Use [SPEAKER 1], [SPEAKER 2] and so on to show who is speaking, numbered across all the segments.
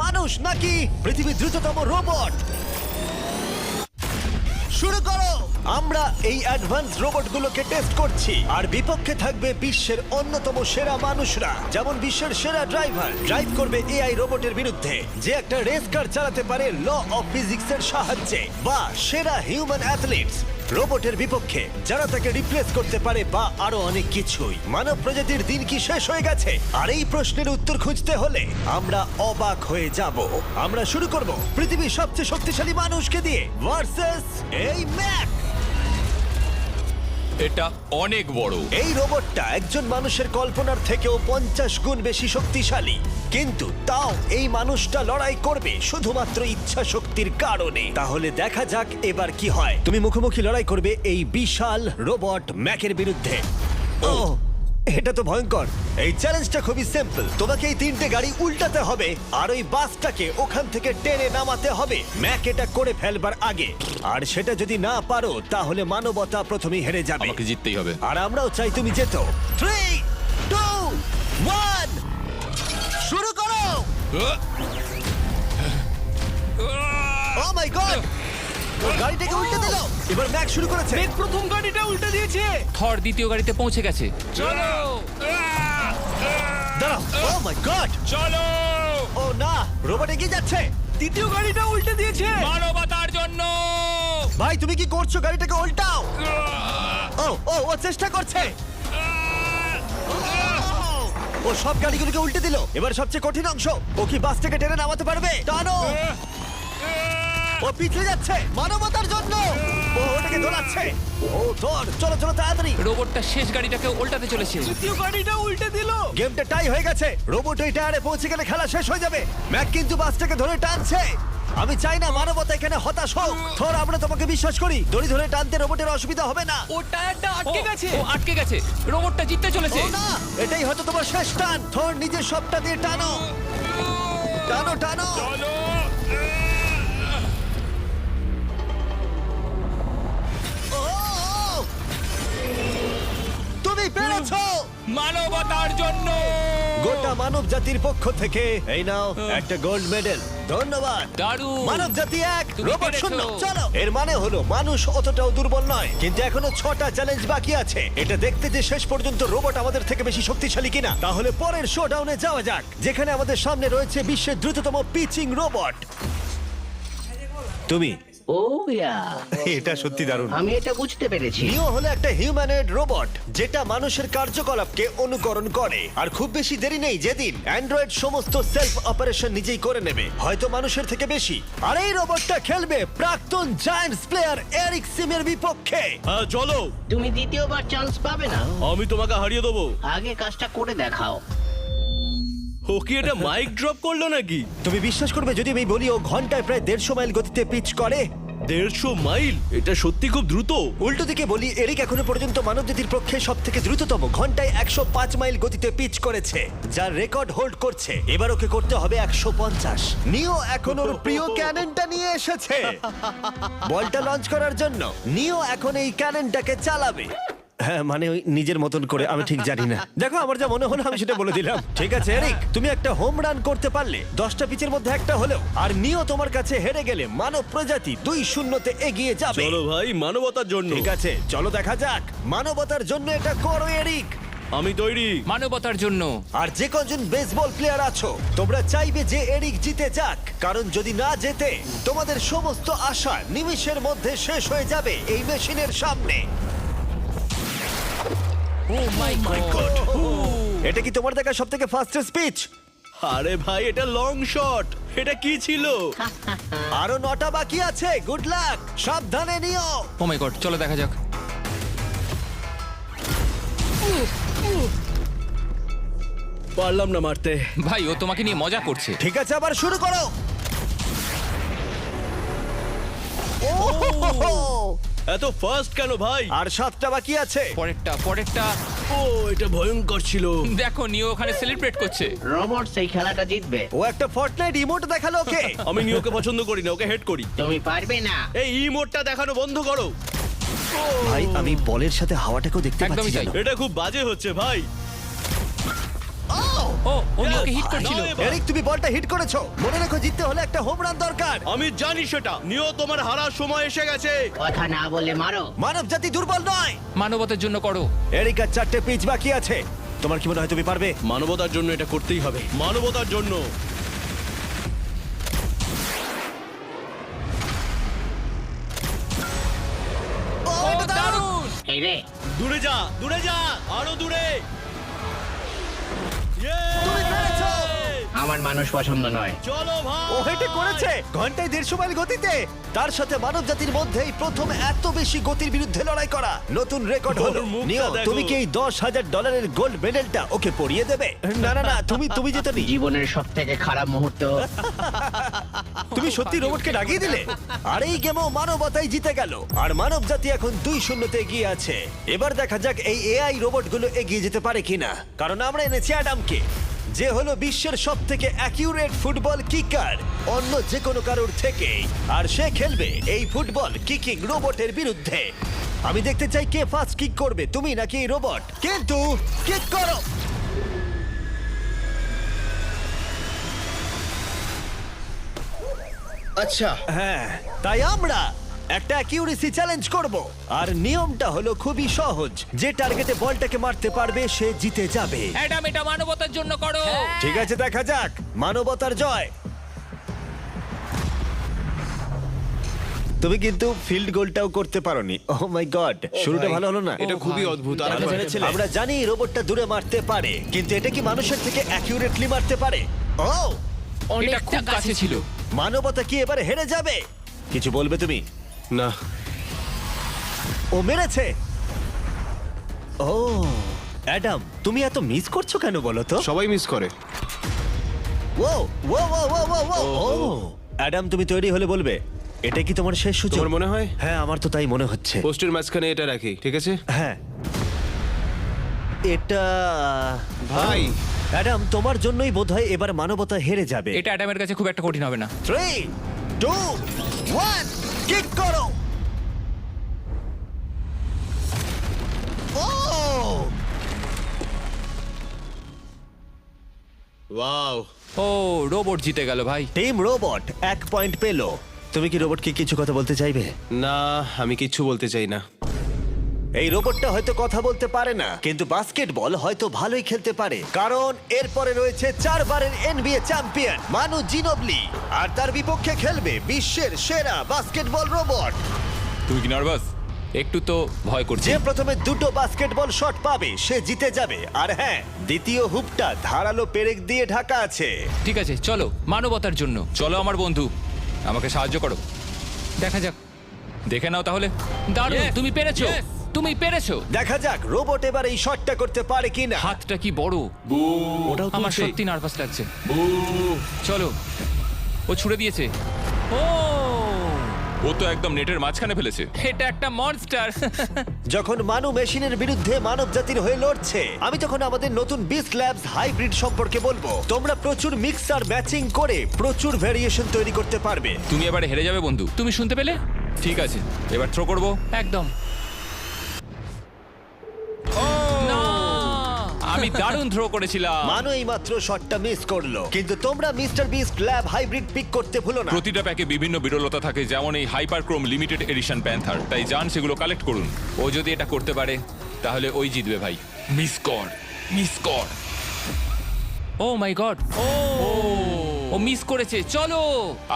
[SPEAKER 1] মানুষ নাকি পৃথিবীর দ্রুততম রোবট? শুরু করো। আমরা এই অ্যাডভান্স রোবটগুলোকে টেস্ট করছি আর বিপক্ষে থাকবে বিশ্বের অন্যতম সেরা মানুষরা, যেমন বিশ্বের সেরা ড্রাইভার ড্রাইভ করবে এআই রোবটের বিরুদ্ধে যে একটা রেস কার চালাতে পারে ল অফ ফিজিক্সের সাহায্যে, বা সেরা হিউম্যান অ্যাথলিটস রোবটের বিপক্ষে যারা তাকে রিপ্লেস করতে পারে, বা আরো অনেক কিছুই। মানব প্রজাতির দিন কি শেষ হয়ে গেছে? আর এই প্রশ্নের উত্তর খুঁজতে হলে আমরা অবাক হয়ে যাব। আমরা শুরু করব পৃথিবীর সবচেয়ে শক্তিশালী মানুষকে দিয়ে ভার্সেস এই ম্যাক।
[SPEAKER 2] এটা অনেক বড়।
[SPEAKER 1] এই রোবটটা একজন মানুষের কল্পনার থেকেও 50 গুণ বেশি শক্তিশালী, কিন্তু তাও এই মানুষটা লড়াই করবে শুধুমাত্র ইচ্ছা শক্তির কারণে। তাহলে দেখা যাক এবার কি হয়। তুমি মুখোমুখি লড়াই করবে এই বিশাল রোবট ম্যাকের বিরুদ্ধে। ও, এটা তো ভয়ঙ্কর। এই চ্যালেঞ্জটা খুবই সিম্পল। তোমাকে এই 3টে গাড়ি উল্টাতে হবে আর ওই বাসটাকে ওখান থেকে টেনে নামাতে হবে ম্যাক এটা করে ফেলবার আগে। আর সেটা যদি না পারো তাহলে মানবতা প্রথমেই হেরে যাবে।
[SPEAKER 2] আমাকে জিততেই হবে।
[SPEAKER 1] আর আমরাও চাই তুমি যেতো। 3, 2, 1 শুরু করো। ও মাই গড, গাড়িটাকে উল্টে দিল। এবার ম্যাক শুরু করেছে।
[SPEAKER 3] প্রথম গাড়িটা উল্টে দিয়েছে।
[SPEAKER 4] থর দ্বিতীয় গাড়িতে পৌঁছে গেছে।
[SPEAKER 2] চলো
[SPEAKER 1] দাঁড়াও। ও মাই গড,
[SPEAKER 2] চলো,
[SPEAKER 1] ও না, রোবট এগিয়ে যাচ্ছে।
[SPEAKER 3] দ্বিতীয় গাড়িটা উল্টে দিয়েছে।
[SPEAKER 2] মানবতার জন্য।
[SPEAKER 1] ভাই তুমি কি করছো? গাড়িটাকে উল্টাও। ও ও ও চেষ্টা করছে। ও সব গাড়িগুলোকে উল্টে দিল। এবার সবচেয়ে কঠিন অংশ, ও কি বাসটাকে টেনে নামাতে পারবে? টানো। ও পিছলে যাচ্ছে মানবতার জন্য। ও ওটাকে দোলাচ্ছে। ও ধর, চলো চলো তাড়াতাড়ি।
[SPEAKER 4] রোবটটা শেষ গাড়িটাকে উল্টাতে চলেছে।
[SPEAKER 3] তৃতীয় গাড়িটা উল্টে দিল।
[SPEAKER 1] গেমটা টাই হয়ে গেছে। রোবট ওই টায়ারে পৌঁছে গেলে খেলা শেষ হয়ে যাবে। ম্যাক কিন্তু বাসটাকে ধরে টানছে। আমি চাই না মানবতা এখানে হতাশ হোক। থর, আমরা তোমাকে বিশ্বাস করি। দড়ি ধরে টানতে রোবটের অসুবিধা হবে না।
[SPEAKER 3] ও টায়ারটা আটকে গেছে।
[SPEAKER 4] ও আটকে গেছে। রোবটটা জিততে চলেছে।
[SPEAKER 1] ও না, এটাই হয়তো তোমার শেষ টান। থর নিজের সবটা দিয়ে টানো, টানো টানো।
[SPEAKER 2] চলো।
[SPEAKER 1] ও, তুমি পেরেছো।
[SPEAKER 2] মানবতার জন্য।
[SPEAKER 1] গোটা মানব জাতির পক্ষ থেকে এই নাও একটা গোল্ড মেডেল। ধন্যবাদ।
[SPEAKER 4] দারুণ।
[SPEAKER 1] মানব জাতি এক,
[SPEAKER 4] তুমি
[SPEAKER 1] রোবট
[SPEAKER 4] পেরেছো।
[SPEAKER 1] শূন্য। চলো, এর মানে হলো মানুষ অতটাও দুর্বল নয়, কিন্তু এখনো 6টা চ্যালেঞ্জ বাকি আছে। এটা দেখতে যে শেষ পর্যন্ত রোবট আমাদের থেকে বেশি শক্তিশালী কিনা। তাহলে পরের শোডাউনে যাওয়া যাক, যেখানে আমাদের সামনে রয়েছে বিশ্বের দ্রুততম পিচিং রোবট। তুমি
[SPEAKER 5] ও ইয়া,
[SPEAKER 1] এটা সত্যি দারুণ।
[SPEAKER 5] আমি এটা বুঝতে পেরেছি।
[SPEAKER 1] নিও হলো একটা হিউম্যানয়েড রোবট যেটা মানুষের কার্যকলাপকে অনুকরণ করে। আর খুব বেশি দেরি নেই যেদিন অ্যান্ড্রয়েড সমস্ত সেলফ অপারেশন নিজেই করে নেবে, হয়তো মানুষের থেকে বেশি। আর এই রোবটটা খেলবে প্রাক্তন জায়ান্টস প্লেয়ার এরিক সিমের বিপক্ষে।
[SPEAKER 3] হ্যাঁ চলো,
[SPEAKER 5] তুমি দ্বিতীয়বার চান্স পাবে না।
[SPEAKER 3] আমি তোমাকে হারিয়ে দেবো।
[SPEAKER 5] আগে কাজটা করে দেখাও।
[SPEAKER 3] ও কি এটা মাইক ড্রপ করলো নাকি?
[SPEAKER 1] তুমি বিশ্বাস করবে যদি আমি বলি ও ঘন্টায় প্রায় 150 মাইল গতিতে পিচ করে?
[SPEAKER 3] 150 মাইল? এটা সত্যি খুব দ্রুত।
[SPEAKER 1] উল্টো দিকে বলি, এরিক এখনো পর্যন্ত মানবজাতির পক্ষে সব থেকে দ্রুততম ঘন্টায় 105 মাইল গতিতে পিচ করেছে, যার রেকর্ড হোল্ড করছে। এবার ওকে করতে হবে 150। নিও এখন ওর প্রিয় ক্যাননটা নিয়ে এসেছে বলটা লঞ্চ করার জন্য। নিও এখন এই ক্যাননটাকে চালাবে। হ্যাঁ, মানে ওই নিজের মতন করে, আমি ঠিক জানি না। দেখো, আমার যা মনে হলো আমি সেটা বলে দিলাম। ঠিক আছে এরিক, তুমি একটা হোম রান করতে পারলে 10টা পিচের মধ্যে একটা হলেও, আর নিও তোমার কাছে হেরে গেলে মানব প্রজাতি 2-0 এগিয়ে যাবে।
[SPEAKER 3] চলো ভাই, মানবতার জন্য।
[SPEAKER 1] ঠিক আছে, চলো দেখা যাক। মানবতার জন্য এটা করো এরিক।
[SPEAKER 3] আমি তৈরি।
[SPEAKER 4] মানবতার জন্য।
[SPEAKER 1] আর যে কজন বেসবল প্লেয়ার আছো, তোমরা চাইবে যে এরিক জিতে যাক, কারণ যদি না জেতে তোমাদের সমস্ত আশা নিমিষের মধ্যে শেষ হয়ে যাবে এই মেশিনের সামনে।
[SPEAKER 4] ও মাই গড।
[SPEAKER 1] এটা কি তোমার দেখা সব থেকে ফাস্টেস্ট স্পিচ?
[SPEAKER 3] আরে ভাই, এটা লং শট। এটা কি ছিল?
[SPEAKER 1] আরো 9টা বাকি আছে। গুড লাক, সাবধানে নিও।
[SPEAKER 4] ও মাই গড, চলো দেখা যাক।
[SPEAKER 3] পারলাম না মারতে।
[SPEAKER 4] ভাই, ও তোমাকে নিয়ে মজা করছে।
[SPEAKER 1] ঠিক আছে, আবার শুরু করো। ওহো!
[SPEAKER 3] এত ফাস্ট কেন ভাই?
[SPEAKER 1] আর 7টা বাকি আছে।
[SPEAKER 4] পরেরটা।
[SPEAKER 3] ও, এটা ভয়ঙ্কর ছিল।
[SPEAKER 4] দেখো, নিও ওখানে সেলিব্রেট করছে।
[SPEAKER 5] রোবট সেই খেলাটা জিতবে।
[SPEAKER 1] ও একটা ফর্টনাইট ইমোট দেখালো ওকে।
[SPEAKER 3] আমি নিয়োকে পছন্দ করি না, ওকে হেড করি।
[SPEAKER 5] তুমি পারবে না।
[SPEAKER 3] এই ইমোটটা দেখানো বন্ধ করো।
[SPEAKER 1] ভাই, আমি বলের সাথে হাওয়াটাকেও দেখতে পাচ্ছি
[SPEAKER 4] একদমই তাই।
[SPEAKER 1] জানো।
[SPEAKER 3] এটা খুব বাজে হচ্ছে ভাই।
[SPEAKER 1] ও, এটা খুব বাজে হচ্ছে ভাই।
[SPEAKER 3] ও,
[SPEAKER 4] ও নিওকে হিট করছিল।
[SPEAKER 3] নাও এবার।
[SPEAKER 1] এরিক, তুমি বলটা হিট করেছো। মনে রেখো, জিততে হলে একটা হোম রান দরকার।
[SPEAKER 3] আমি জানি সেটা। নিও, তোমার হারার সময় এসে গেছে।
[SPEAKER 5] কথা না বলে মারো।
[SPEAKER 1] মানব জাতি দুর্বল নয়।
[SPEAKER 4] মানবতার জন্য করো।
[SPEAKER 1] এরিক, আর 4টে পিচ বাকি আছে। তোমার কি মনে হয় তুমি পারবে?
[SPEAKER 3] মানবতার জন্য এটা করতেই হবে। মানবতার জন্য।
[SPEAKER 1] ও, এটা দারুণ!
[SPEAKER 5] এই রে,
[SPEAKER 3] দূরে যা, দূরে যা, আরো দূরে।
[SPEAKER 1] তুমি পেরেছো!
[SPEAKER 5] আমার মানুষ পছন্দ নয়।
[SPEAKER 3] চলো ভাই।
[SPEAKER 1] ও হেটে করেছে ঘন্টায় 150 মাইল গতিতে। তার সাথে মানব জাতির মধ্যেই প্রথম এত বেশি গতির বিরুদ্ধে লড়াই করা নতুন রেকর্ড হলো।
[SPEAKER 3] ওর মুখটা
[SPEAKER 1] নিও,
[SPEAKER 3] দেখো।
[SPEAKER 1] তুমি কি এই $10,000 গোল্ড মেডেলটা ওকে পরিয়ে দেবে? না না না, তুমি যেতে নি।
[SPEAKER 5] জীবনের সব থেকে খারাপ মুহূর্ত।
[SPEAKER 1] তুমি সত্যি রোবটকে ডাকিয়ে দিলে। আর এই গেমও মানবতাই জিতে গেল। আর মানব জাতি এখন 2-0 এগিয়ে আছে। এবার দেখা যাক এই এআই রোবটগুলো এগিয়ে যেতে পারে কিনা। কারণ আমরা এনেছি অ্যাডামকে, যে হলো বিশ্বের সব থেকে অ্যাকিউরেট ফুটবল কিকার অন্য যে কোনো কারোর থেকে। আর সে খেলবে এই ফুটবল কিকিং রোবটের বিরুদ্ধে। আমি দেখতে চাই কে ফার্স্ট কিক করবে, তুমি নাকি এই রোবট। কিন্তু কিক করো।
[SPEAKER 3] আচ্ছা,
[SPEAKER 1] হ্যাঁ, তাই আমরা একটা অ্যাকিউরেসি চ্যালেঞ্জ করব। আর নিয়মটা হলো খুবই সহজ, যে টার্গেটে বলটাকে মারতে পারবে সে জিতে যাবে।
[SPEAKER 4] অ্যাডাম, এটা মানবতার জন্য করো।
[SPEAKER 1] ঠিক আছে, দেখা যাক মানবতার জয়। তুমি কিন্তু ফিল্ড গোলটাও করতে পারোনি। ও মাই গড, শুরুটা ভালো হলো না।
[SPEAKER 3] এটা খুবই অদ্ভুত। আর
[SPEAKER 1] আমরা জেনেছিলাম। আমরা জানি রোবটটা দূরে মারতে পারে, কিন্তু এটা কি মানুষের থেকে অ্যাকিউরেটলি মারতে পারে? ও,
[SPEAKER 4] এটা খুব কাছে ছিল।
[SPEAKER 1] মানবতা কি এবারে হেরে যাবে? কিছু বলবে তুমি?
[SPEAKER 3] না,
[SPEAKER 1] ও মেরেছে। ও অ্যাডাম, তুমি এত মিস করছো কেন বলো তো?
[SPEAKER 6] সবাই মিস করে।
[SPEAKER 1] ও ও ও ও ও ও ও অ্যাডাম, তুমি তৈরি হলে বলবে। এটা কি তোমার শেষ সূচক?
[SPEAKER 6] তোমার মনে হয়?
[SPEAKER 1] হ্যাঁ, আমার তো তাই মনে হচ্ছে।
[SPEAKER 6] পোস্টের মাঝখানে এটা রাখি, ঠিক আছে?
[SPEAKER 1] হ্যাঁ, এটা
[SPEAKER 6] ভাই,
[SPEAKER 1] অ্যাডাম, তোমার জন্যই বোধহয় এবার মানবতা হেরে যাবে।
[SPEAKER 4] এটা অ্যাডামের কাছে খুব একটা কঠিন হবে না।
[SPEAKER 1] 3, 2, 1, কিক করো। ও,
[SPEAKER 3] ওয়াও।
[SPEAKER 4] ও, রোবট জিতে গেল ভাই।
[SPEAKER 1] টিম রোবট 1 পয়েন্ট পেলো। তুমি কি রোবটকে কিছু কথা বলতে চাইবে?
[SPEAKER 6] না, আমি কিচ্ছু বলতে চাই না।
[SPEAKER 1] এই রোবটটা হয়তো কথা বলতে পারে না, কিন্তু বাস্কেটবল হয়তো ভালোই খেলতে পারে। কারণ এরপরে রয়েছে 4 বারের NBA চ্যাম্পিয়ন মানু জিনোবলি। আর তার বিপক্ষে খেলবে বিশ্বের সেরা বাস্কেটবল রোবট।
[SPEAKER 4] তুই কি নার্ভাস? একটু তো ভয় করছে।
[SPEAKER 1] যে প্রথমে 2টো বাস্কেটবল শট পাবে সে জিতে যাবে। আর হ্যাঁ, দ্বিতীয় হুপটা ধারালো পেরেক দিয়ে ঢাকা আছে।
[SPEAKER 4] ঠিক আছে, চলো মানবতার জন্য। চলো আমার বন্ধু, আমাকে সাহায্য করো। দেখা যাক, দেখে নাও তাহলে। দারুণ, তুমি পেরেছো, তুমি পেরেছো।
[SPEAKER 1] দেখা যাক রোবট এবার এই শটটা করতে পারে কিনা।
[SPEAKER 4] হাতটা কি বড়!
[SPEAKER 1] ওটাও
[SPEAKER 4] আমার
[SPEAKER 1] তুলছে।
[SPEAKER 4] সত্যি নার্ভাস লাগছে। চলো, ও ছুড়ে দিয়েছে। ও,
[SPEAKER 2] ও তো একদম নেটের মাঝখানে ফেলেছে।
[SPEAKER 4] এটা একটা মনস্টার।
[SPEAKER 1] যখন মানু মেশিনের বিরুদ্ধে মানব জাতির হয়ে লড়ছে, আমি তখন আমাদের নতুন বিস্ট ল্যাবস হাইব্রিড সম্পর্কে বলবো। তোমরা প্রচুর মিক্সার ম্যাচিং করে প্রচুর ভেরিয়েশন তৈরি করতে পারবে।
[SPEAKER 4] তুমি এবারে হেরে যাবে বন্ধু। তুমি শুনতে পেলে?
[SPEAKER 2] ঠিক আছে, এবার থ্রো করবো।
[SPEAKER 4] একদম। না! আমি দারুণ থ্রো করেছিলাম।
[SPEAKER 1] মানু এই মাত্র শটটা মিস করলো, কিন্তু তোমরা Mister Beast lab hybrid pick করতে ভুলো না।
[SPEAKER 2] প্রতিটা প্যাকে বিভিন্ন বিরলতা থাকে, যেমন এই হাইপারক্রোম লিমিটেড এডিশন প্যান্থার। তাই যান সেগুলো কালেক্ট করুন।
[SPEAKER 4] ও যদি এটা করতে পারে তাহলে ওই জিতবে ভাই।
[SPEAKER 2] মিস কর, মিস কর।
[SPEAKER 4] ও মাই গড! ও মিস করেছে। চলো।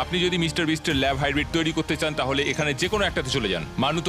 [SPEAKER 2] আপনি যদি মিস্টার বিস্টের ল্যাব হাইব্রিড তৈরি করতে চান তাহলে এখানে যে কোনো একটাতে চলে যান। মানু তো